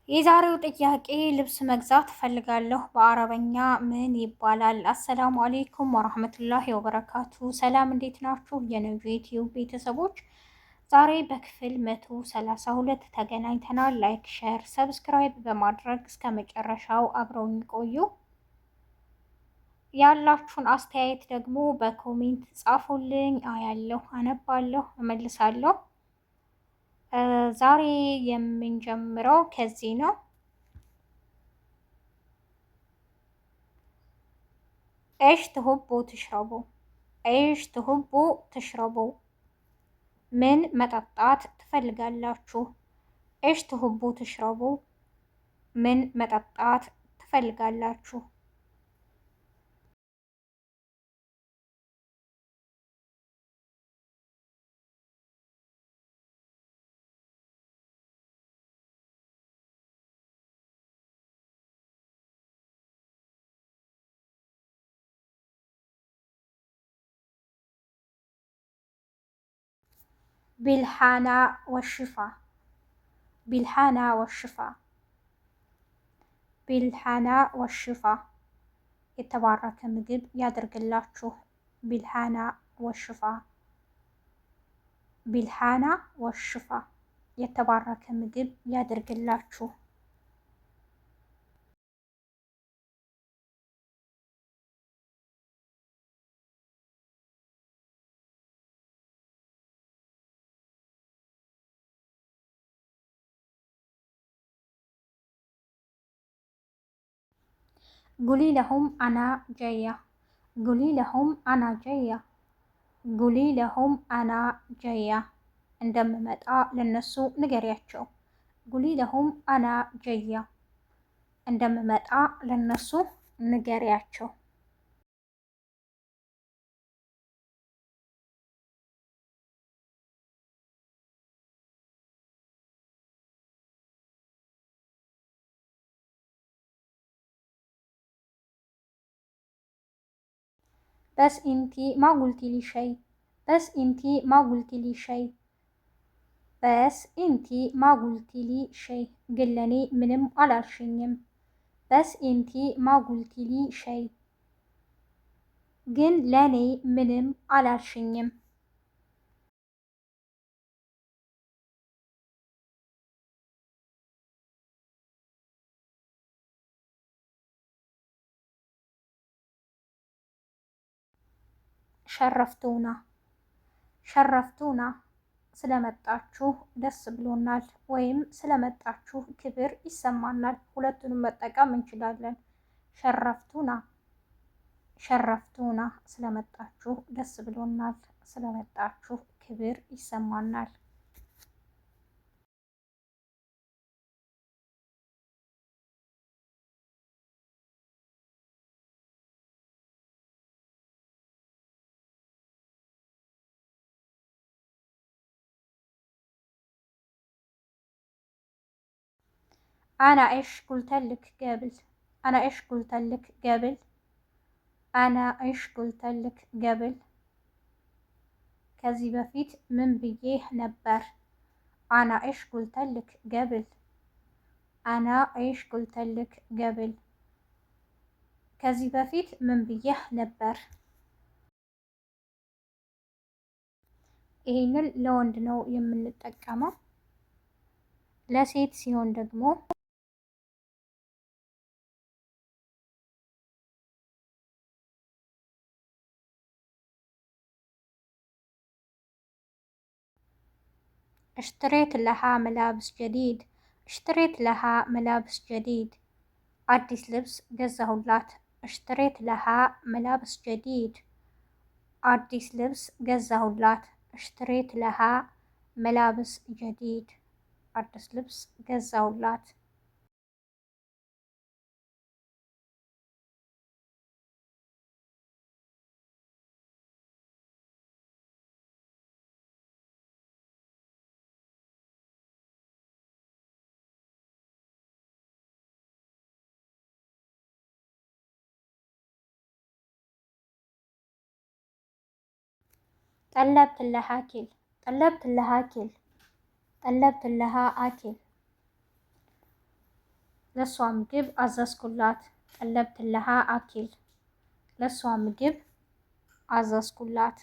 የዛሬው ጥያቄ ልብስ መግዛት እፈልጋለሁ በአረበኛ ምን ይባላል? አሰላሙ አሌይኩም ወራህመቱላሂ ወበረካቱ። ሰላም እንዴት ናችሁ የነጁ ዩቲዩብ ቤተሰቦች? ዛሬ በክፍል 132 ተገናኝተናል። ላይክ፣ ሼር፣ ሰብስክራይብ በማድረግ እስከ መጨረሻው አብረውኝ ቆዩ። ያላችሁን አስተያየት ደግሞ በኮሜንት ጻፉልኝ። አያለሁ፣ አነባለሁ፣ እመልሳለሁ። ዛሬ የምንጀምረው ከዚህ ነው። ኤሽ ትሁቡ ትሽረቡ፣ ኤሽ ትሁቡ ትሽረቡ። ምን መጠጣት ትፈልጋላችሁ? ኤሽ ትሁቡ ትሽረቡ፣ ምን መጠጣት ትፈልጋላችሁ? ቢልሓና ወሽፋ፣ ቢልሓና ወሽፋ፣ ቢልሓና ወሽፋ። የተባረከ ምግብ ያደርግላችሁ። ቢልሓና ወሽፋ፣ ቢልሓና ወሽፋ። የተባረከ ምግብ ያደርግላችሁ። ጉሊ ለሁም አና ጀያ፣ ጉሊ ለሁም አና ጀያ፣ ጉሊ ለሁም አና ጀያ። እንደምመጣ ለነሱ ንገሪያቸው። ጉሊ ለሁም አና ጀያ፣ እንደምመጣ ለነሱ ንገሪያቸው። በስ ኢንቲ ማ ጉልቲሊ ሸይ፣ በስ ኢንቲ ማ ጉልቲሊ ሸይ፣ በስ ኢንቲ ማ ጉልቲሊ ሸይ። ግን ለኔ ምንም አላልሽኝም። በስ ኢንቲ ማ ጉልቲሊ ሸይ፣ ግን ለኔ ምንም አላልሽኝም። ሸረፍቱና፣ ሸረፍቱና። ስለመጣችሁ ደስ ብሎናል፣ ወይም ስለመጣችሁ ክብር ይሰማናል። ሁለቱንም መጠቀም እንችላለን። ሸረፍቱና፣ ሸረፍቱና። ስለመጣችሁ ደስ ብሎናል፣ ስለመጣችሁ ክብር ይሰማናል። አና ኤሽ ጉልተልክ ገብል፣ አና ኤሽ ጉልተልክ ገብል፣ አና ኤሽ ጉልተልክ ገብል። ከዚህ በፊት ምን ብዬህ ነበር? አና ኤሽ ጉልተልክ ገብል፣ አና ኤሽ ጉልተልክ ገብል። ከዚህ በፊት ምን ብዬህ ነበር? ይህንን ለወንድ ነው የምንጠቀመው። ለሴት ሲሆን ደግሞ እሽትሬት ለሃ መላብስ ጀዲድ፣ እሽትሬት ለሃ መላብስ ጀዲድ። አዲስ ልብስ ገዛሁላት። እሽትሬት ለሃ መላብስ ጀዲድ፣ አዲስ ልብስ ገዛሁላት። እሽትሬት ለሃ መላብስ ጀዲድ፣ አዲስ ልብስ ገዛሁላት። ጠለብት ለሃ አኪል፣ ጠለብት ለሃ አኪል፣ ጠለብት ለሃ አኪል። ለሷ ምግብ አዘዝኩላት። ቀለብት ለሃ አኪል ለሷ ምግብ አዘዝኩላት።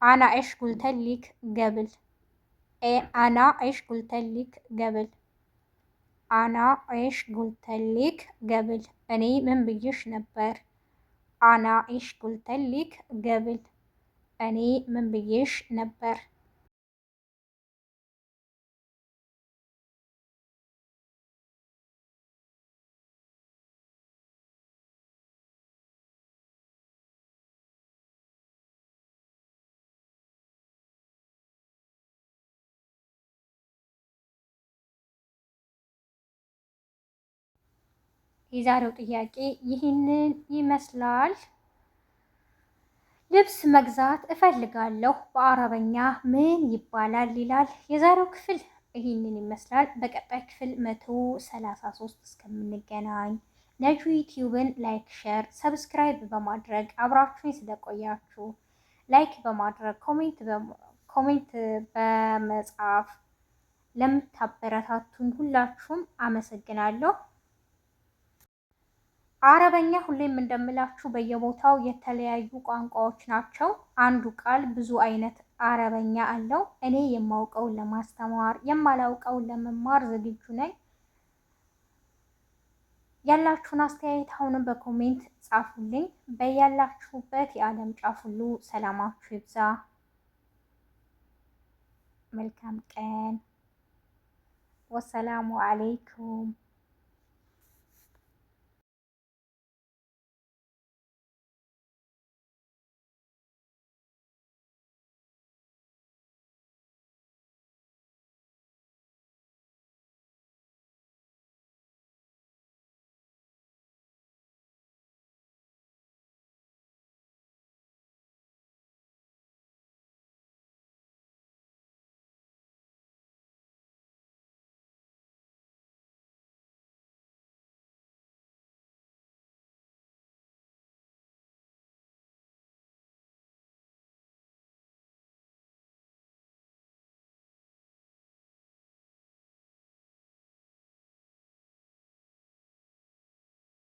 አና እሽ ጉልተሊክ ገብል አና እሽ ጉልተሊክ ገብል አና እሽ ጉልተሊክ ገብል እኔ ምን ብዬሽ ነበር? አና እሽ ጉልተሊክ ገብል እኔ ምን ብዬሽ ነበር? የዛሬው ጥያቄ ይህንን ይመስላል። ልብስ መግዛት እፈልጋለሁ በአረበኛ ምን ይባላል ይላል። የዛሬው ክፍል ይህንን ይመስላል። በቀጣይ ክፍል 133 እስከምንገናኝ ነጁ ዩቲዩብን ላይክ፣ ሼር፣ ሰብስክራይብ በማድረግ አብራችሁኝ ስለቆያችሁ ላይክ በማድረግ ኮሜንት በመጻፍ ለምታበረታቱኝ ሁላችሁም አመሰግናለሁ። አረበኛ ሁሌም እንደምላችሁ በየቦታው የተለያዩ ቋንቋዎች ናቸው። አንዱ ቃል ብዙ አይነት አረበኛ አለው። እኔ የማውቀውን ለማስተማር የማላውቀውን ለመማር ዝግጁ ነኝ። ያላችሁን አስተያየት አሁንም በኮሜንት ጻፉልኝ። በያላችሁበት የዓለም ጫፍ ሁሉ ሰላማችሁ ይብዛ። መልካም ቀን። ወሰላሙ አለይኩም